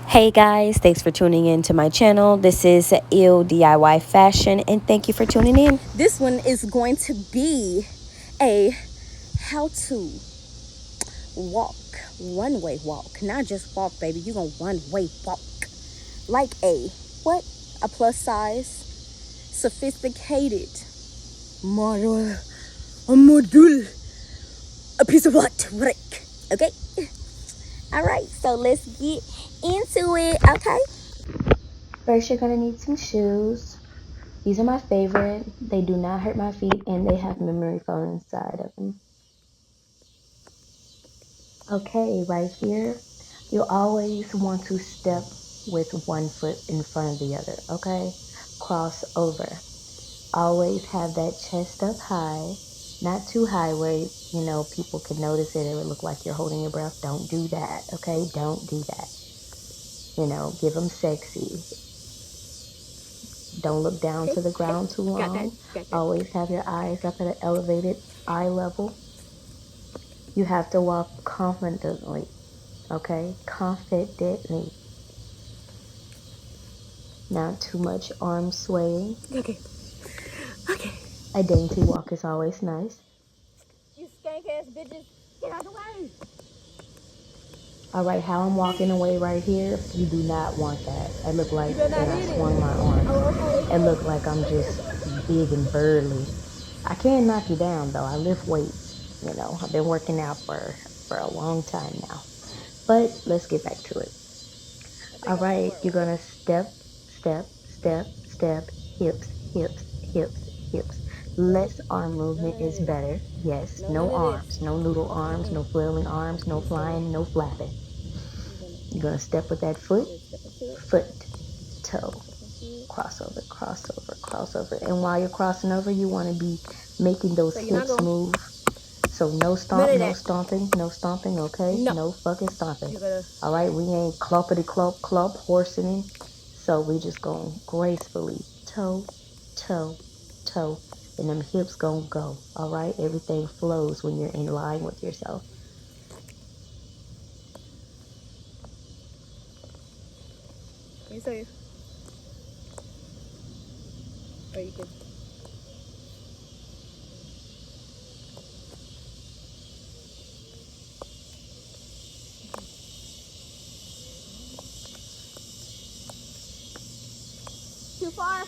Hey guys, thanks for tuning in to my channel. This is Ill DIY Fashion and thank you for tuning in. This one is going to be a how to walk, runway walk. Not just walk, baby. You're going to runway walk. Like a what? A plus size, sophisticated model, a piece of what? Brick. Okay? Alright, so let's get into it, okay? First, you're going to need some shoes. These are my favorite. They do not hurt my feet and they have memory foam inside of them. Okay, right here, you always want to step with one foot in front of the other, okay? Cross over. Always have that chest up high, not too high where, people can notice it. It would look like you're holding your breath. Don't do that, okay? Don't do that. Give them sexy. Don't look down to the ground too long. Got that. Always have your eyes up at an elevated eye level. You have to walk confidently, okay? Confidently. Not too much arm swaying. Okay. A dainty walk is always nice. You skank ass bitches, get out of the way. All right, how I'm walking away right here, you do not want that. I look like You better not that I hit it. swung my arm. Oh, okay. It look like I'm just big and burly. I can knock you down though. I lift weights. I've been working out for a long time now. But let's get back to it. All right, you're gonna step, step, step, step, hips, hips, hips, hips. Less arm movement is better. Yes, no arms, no noodle arms, no flailing arms, no flying, no flapping. You're gonna step with that foot, toe, crossover, crossover, crossover. And while you're crossing over, you want to be making those hips move. So no stomp, no stomping, no stomping, okay? No fucking stomping. All right, we ain't cloppity clop clop horsing. So we just going gracefully toe, toe, toe, and them hips gonna go. All right, everything flows when you're in line with yourself. Let me show you. Oh, you can. Too far?